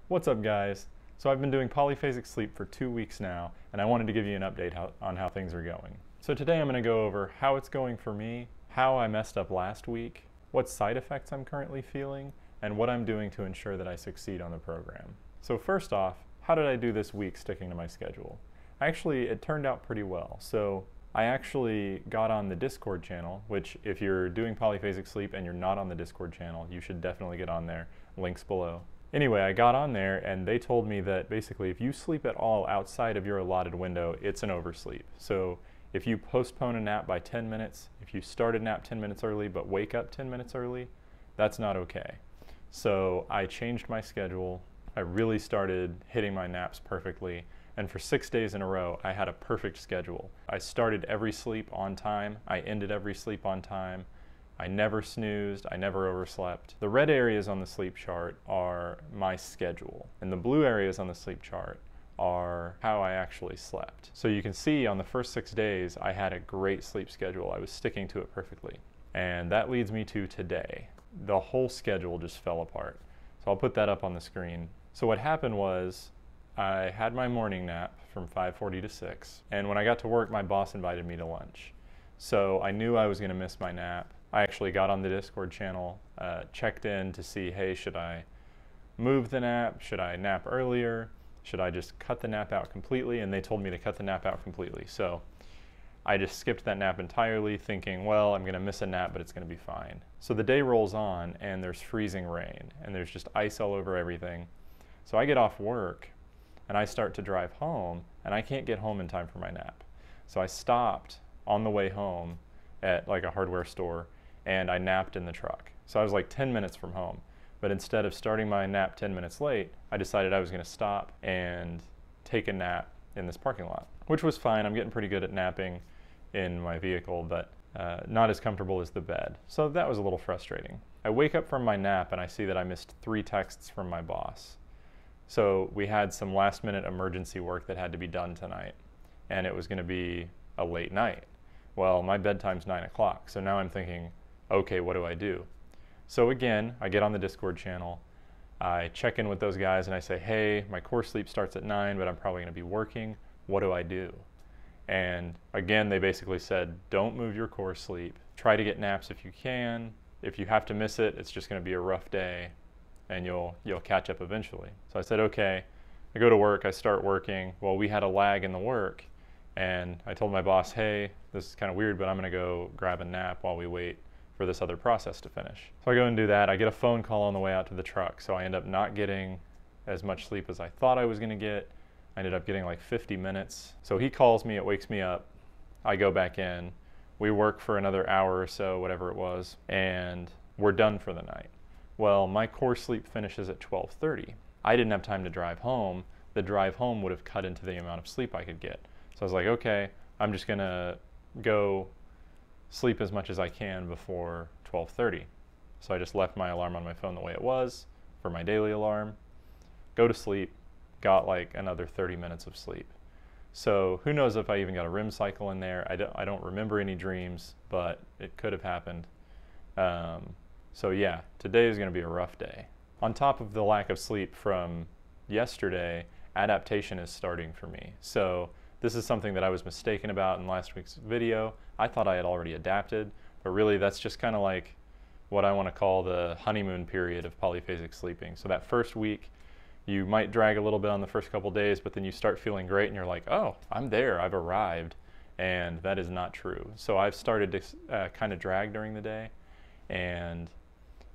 What's up, guys? So I've been doing polyphasic sleep for 2 weeks now, and I wanted to give you an update on how things are going. So today I'm going to go over how it's going for me, how I messed up last week, what side effects I'm currently feeling, and what I'm doing to ensure that I succeed on the program. So first off, how did I do this week sticking to my schedule? Actually, it turned out pretty well. So I actually got on the Discord channel, which if you're doing polyphasic sleep and you're not on the Discord channel, you should definitely get on there. Links below. Anyway, I got on there and they told me that basically if you sleep at all outside of your allotted window, it's an oversleep. So if you postpone a nap by 10 minutes, if you start a nap 10 minutes early but wake up 10 minutes early, that's not okay. So I changed my schedule. I really started hitting my naps perfectly. And for 6 days in a row, I had a perfect schedule. I started every sleep on time. I ended every sleep on time. I never snoozed, I never overslept. The red areas on the sleep chart are my schedule, and the blue areas on the sleep chart are how I actually slept. So you can see on the first 6 days, I had a great sleep schedule. I was sticking to it perfectly. And that leads me to today. The whole schedule just fell apart. So I'll put that up on the screen. So what happened was, I had my morning nap from 5:40 to 6, and when I got to work, my boss invited me to lunch. So I knew I was gonna miss my nap. I actually got on the Discord channel, checked in to see, hey, should I move the nap? Should I nap earlier? Should I just cut the nap out completely? And they told me to cut the nap out completely. So I just skipped that nap entirely thinking, well, I'm gonna miss a nap, but it's gonna be fine. So the day rolls on and there's freezing rain and there's just ice all over everything. So I get off work and I start to drive home and I can't get home in time for my nap. So I stopped on the way home at like a hardware store and I napped in the truck. So I was like 10 minutes from home. But instead of starting my nap 10 minutes late, I decided I was gonna stop and take a nap in this parking lot, which was fine. I'm getting pretty good at napping in my vehicle, but not as comfortable as the bed. So that was a little frustrating. I wake up from my nap and I see that I missed 3 texts from my boss. So we had some last minute emergency work that had to be done tonight, and it was gonna be a late night. Well, my bedtime's 9 o'clock, so now I'm thinking, okay, what do I do? So again, I get on the Discord channel, I check in with those guys and I say, hey, my core sleep starts at 9, but I'm probably gonna be working. What do I do? And again, they basically said, don't move your core sleep. Try to get naps if you can. If you have to miss it, it's just gonna be a rough day and you'll catch up eventually. So I said, okay. I go to work, I start working. Well, we had a lag in the work and I told my boss, hey, this is kind of weird, but I'm gonna go grab a nap while we wait for this other process to finish. So I go and do that. I get a phone call on the way out to the truck, so I end up not getting as much sleep as I thought I was gonna get. I ended up getting like 50 minutes. So he calls me, it wakes me up. I go back in. We work for another hour or so, whatever it was, and we're done for the night. Well, my core sleep finishes at 12:30. I didn't have time to drive home. The drive home would have cut into the amount of sleep I could get. So I was like, okay, I'm just gonna go sleep as much as I can before 12:30. So I just left my alarm on my phone the way it was for my daily alarm, go to sleep, got like another 30 minutes of sleep. So who knows if I even got a REM cycle in there. I don't remember any dreams, but it could have happened. So yeah, today is gonna be a rough day. On top of the lack of sleep from yesterday, adaptation is starting for me. So this is something that I was mistaken about in last week's video. I thought I had already adapted, but really that's just kind of like what I want to call the honeymoon period of polyphasic sleeping. So that first week, you might drag a little bit on the first couple days, but then you start feeling great and you're like, oh, I'm there, I've arrived. And that is not true. So I've started to kind of drag during the day. And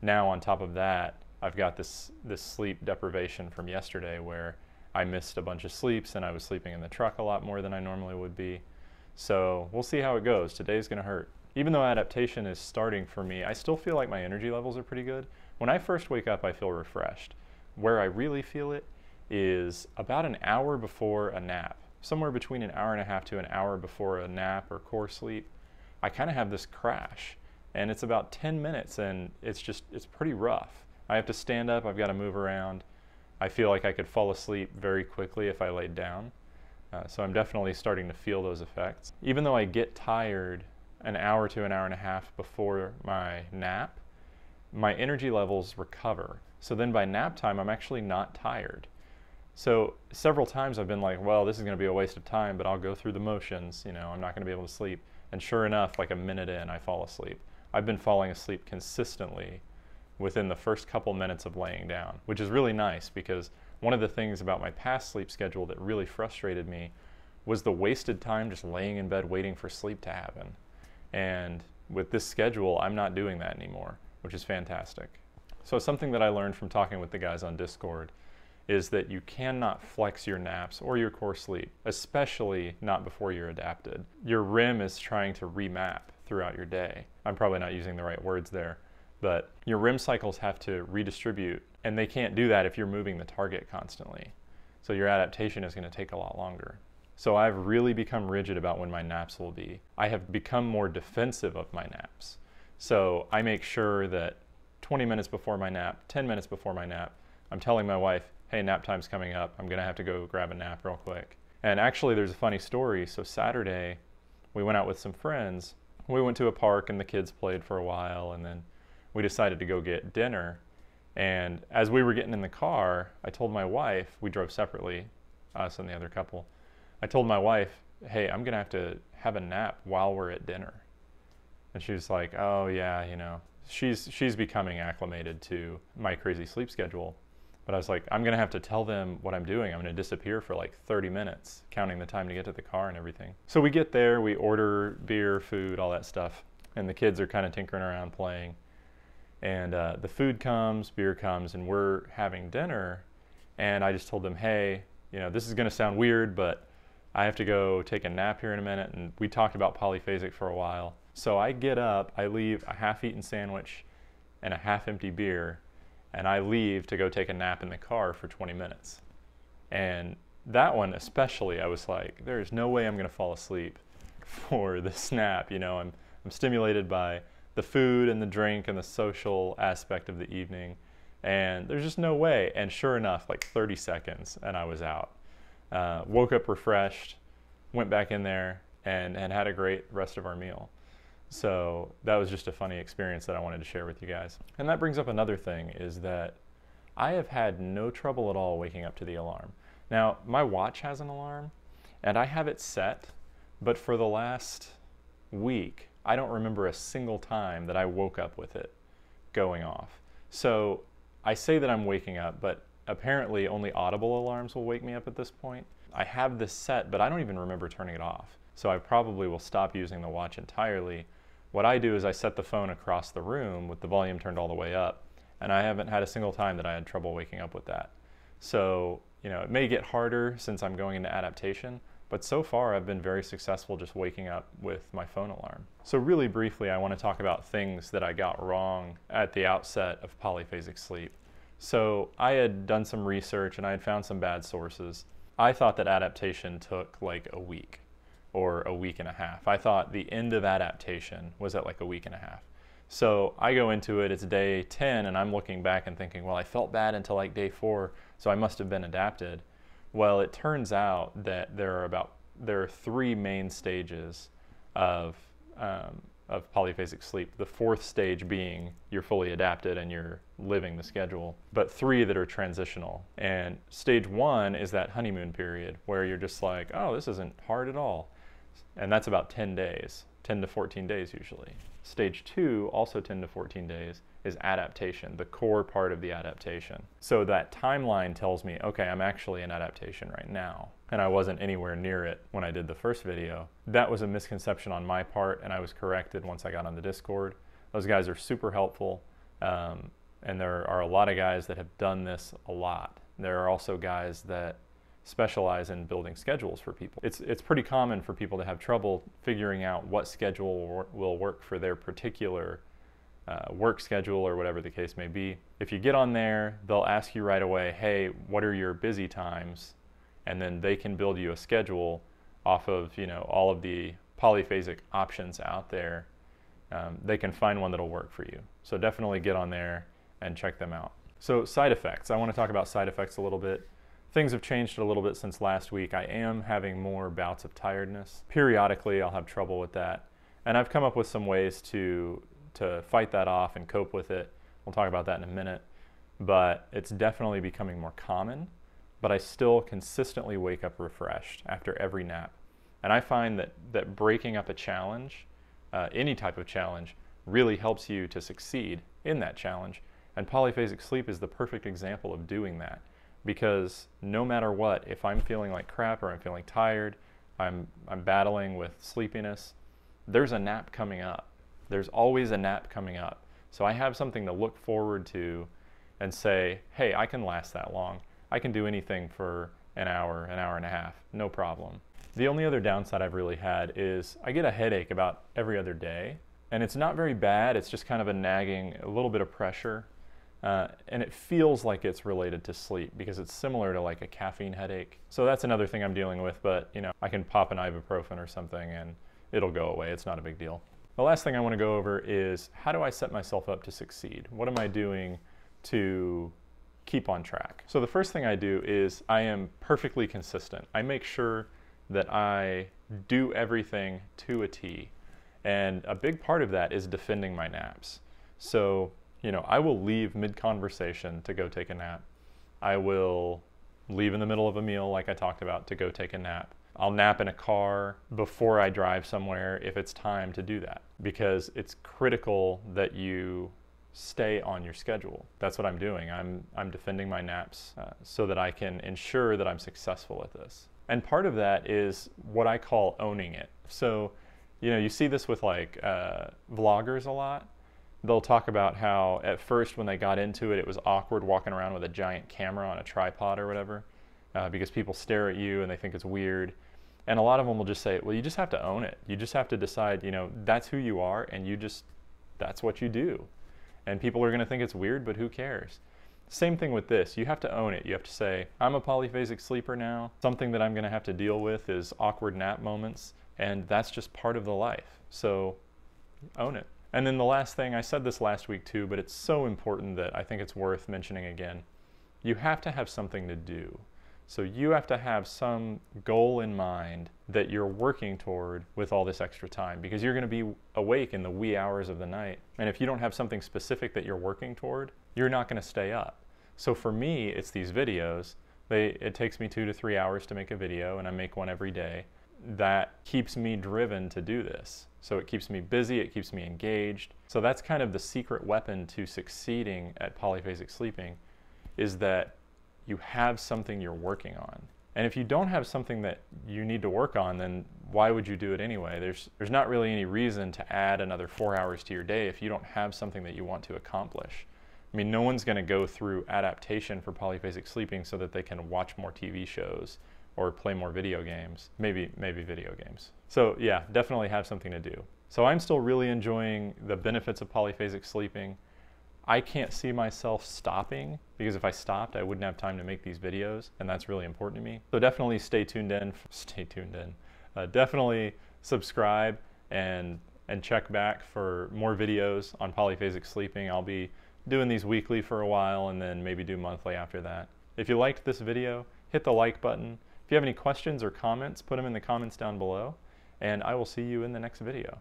now on top of that, I've got this sleep deprivation from yesterday where I missed a bunch of sleeps and I was sleeping in the truck a lot more than I normally would be. So we'll see how it goes. Today's gonna hurt. Even though adaptation is starting for me, I still feel like my energy levels are pretty good. When I first wake up, I feel refreshed. Where I really feel it is about an hour before a nap. Somewhere between an hour and a half to an hour before a nap or core sleep, I kind of have this crash. And it's about 10 minutes and it's pretty rough. I have to stand up, I've got to move around. I feel like I could fall asleep very quickly if I laid down. So I'm definitely starting to feel those effects. Even though I get tired an hour to an hour and a half before my nap, my energy levels recover. So then by nap time, I'm actually not tired. So several times I've been like, well, this is going to be a waste of time, but I'll go through the motions, you know, I'm not going to be able to sleep. And sure enough, like a minute in, I fall asleep. I've been falling asleep consistently within the first couple minutes of laying down, which is really nice because one of the things about my past sleep schedule that really frustrated me was the wasted time just laying in bed waiting for sleep to happen. And with this schedule, I'm not doing that anymore, which is fantastic. So something that I learned from talking with the guys on Discord is that you cannot flex your naps or your core sleep, especially not before you're adapted. Your REM is trying to remap throughout your day. I'm probably not using the right words there, but your REM cycles have to redistribute, and they can't do that if you're moving the target constantly. So your adaptation is going to take a lot longer. So I've really become rigid about when my naps will be. I have become more defensive of my naps. So I make sure that 20 minutes before my nap, 10 minutes before my nap, I'm telling my wife, hey, nap time's coming up. I'm gonna have to go grab a nap real quick. And actually there's a funny story. So Saturday, we went out with some friends. We went to a park and the kids played for a while, and then we decided to go get dinner. And as we were getting in the car, I told my wife, we drove separately, us and the other couple. I told my wife, hey, I'm gonna have to have a nap while we're at dinner. And she was like, oh yeah, you know, she's becoming acclimated to my crazy sleep schedule. But I was like, I'm gonna have to tell them what I'm doing. I'm gonna disappear for like 30 minutes, counting the time to get to the car and everything. So we get there, we order beer, food, all that stuff. And the kids are kind of tinkering around playing. And the food comes, beer comes, and we're having dinner. And I just told them, hey, you know, this is gonna sound weird, but I have to go take a nap here in a minute. And we talked about polyphasic for a while. So I get up, I leave a half-eaten sandwich and a half-empty beer, and I leave to go take a nap in the car for 20 minutes. And that one especially, I was like, there's no way I'm gonna fall asleep for this nap. You know, I'm stimulated by the food and the drink and the social aspect of the evening, and there's just no way. And sure enough, like 30 seconds and I was out. Woke up refreshed, went back in there and had a great rest of our meal. So that was just a funny experience that I wanted to share with you guys. And that brings up another thing, is that I have had no trouble at all waking up to the alarm. Now, my watch has an alarm and I have it set, but for the last week, I don't remember a single time that I woke up with it going off. So I say that I'm waking up, but apparently only audible alarms will wake me up at this point. I have this set, but I don't even remember turning it off. So I probably will stop using the watch entirely. What I do is I set the phone across the room with the volume turned all the way up, and I haven't had a single time that I had trouble waking up with that. So, you know, it may get harder since I'm going into adaptation, but so far I've been very successful just waking up with my phone alarm. So really briefly, I want to talk about things that I got wrong at the outset of polyphasic sleep. So I had done some research and I had found some bad sources. I thought that adaptation took like a week or a week and a half. I thought the end of adaptation was at like a week and a half. So I go into it, it's day 10, and I'm looking back and thinking, well, I felt bad until like day 4, so I must have been adapted. Well, it turns out that there are 3 main stages of polyphasic sleep. The 4th stage being you're fully adapted and you're living the schedule, but 3 that are transitional. And stage 1 is that honeymoon period where you're just like, oh, this isn't hard at all. And that's about 10 days, 10 to 14 days usually. Stage 2, also 10 to 14 days, is adaptation, the core part of the adaptation. So that timeline tells me, okay, I'm actually in adaptation right now. And I wasn't anywhere near it when I did the first video. That was a misconception on my part, and I was corrected once I got on the Discord. Those guys are super helpful, and there are a lot of guys that have done this a lot. There are also guys that specialize in building schedules for people. It's pretty common for people to have trouble figuring out what schedule will work for their particular work schedule or whatever the case may be. If you get on there, they'll ask you right away, hey, what are your busy times? And then they can build you a schedule off of, you know, all of the polyphasic options out there. They can find one that'll work for you. So definitely get on there and check them out. So side effects. I want to talk about side effects a little bit. Things have changed a little bit since last week. I am having more bouts of tiredness. Periodically, I'll have trouble with that. And I've come up with some ways to fight that off and cope with it. We'll talk about that in a minute. but it's definitely becoming more common. But I still consistently wake up refreshed after every nap. And I find that breaking up a challenge, any type of challenge, really helps you to succeed in that challenge. And polyphasic sleep is the perfect example of doing that. Because no matter what, if I'm feeling like crap or I'm feeling tired, I'm battling with sleepiness, there's a nap coming up. There's always a nap coming up. So I have something to look forward to and say, hey, I can last that long. I can do anything for an hour and a half, no problem. The only other downside I've really had is I get a headache about every other day. And it's not very bad, it's just kind of a nagging, a little bit of pressure. And it feels like it's related to sleep because it's similar to like a caffeine headache. So that's another thing I'm dealing with, but you know, I can pop an ibuprofen or something and it'll go away. It's not a big deal. The last thing I want to go over is how do I set myself up to succeed? What am I doing to keep on track? So the first thing I do is I am perfectly consistent. I make sure that I do everything to a T. And a big part of that is defending my naps. So, you know, I will leave mid-conversation to go take a nap. I will leave in the middle of a meal like I talked about to go take a nap. I'll nap in a car before I drive somewhere if it's time to do that, because it's critical that you stay on your schedule. That's what I'm doing. I'm defending my naps so that I can ensure that I'm successful at this. And part of that is what I call owning it. So, you know, you see this with like vloggers a lot. They'll talk about how at first when they got into it, it was awkward walking around with a giant camera on a tripod or whatever, because people stare at you and they think it's weird. And a lot of them will just say, well, you just have to own it. You just have to decide, you know, that's who you are and that's what you do. And people are going to think it's weird, but who cares? Same thing with this. You have to own it. You have to say, I'm a polyphasic sleeper now. Something that I'm going to have to deal with is awkward nap moments, and that's just part of the life. So own it. And then the last thing, I said this last week too, but it's so important that I think it's worth mentioning again. You have to have something to do. So you have to have some goal in mind that you're working toward with all this extra time, because you're going to be awake in the wee hours of the night. And if you don't have something specific that you're working toward, you're not going to stay up. So for me, it's these videos. It takes me 2 to 3 hours to make a video, and I make one every day. That keeps me driven to do this. So it keeps me busy, it keeps me engaged. So that's kind of the secret weapon to succeeding at polyphasic sleeping, is that you have something you're working on. And if you don't have something that you need to work on, then why would you do it anyway? There's not really any reason to add another 4 hours to your day if you don't have something that you want to accomplish. I mean, no one's going to go through adaptation for polyphasic sleeping so that they can watch more TV shows or play more video games, maybe video games. So yeah, definitely have something to do. So I'm still really enjoying the benefits of polyphasic sleeping. I can't see myself stopping, because if I stopped, I wouldn't have time to make these videos, and that's really important to me. So definitely stay tuned in. Definitely subscribe and check back for more videos on polyphasic sleeping. I'll be doing these weekly for a while and then maybe do monthly after that. If you liked this video, hit the like button. If you have any questions or comments, put them in the comments down below, and I will see you in the next video.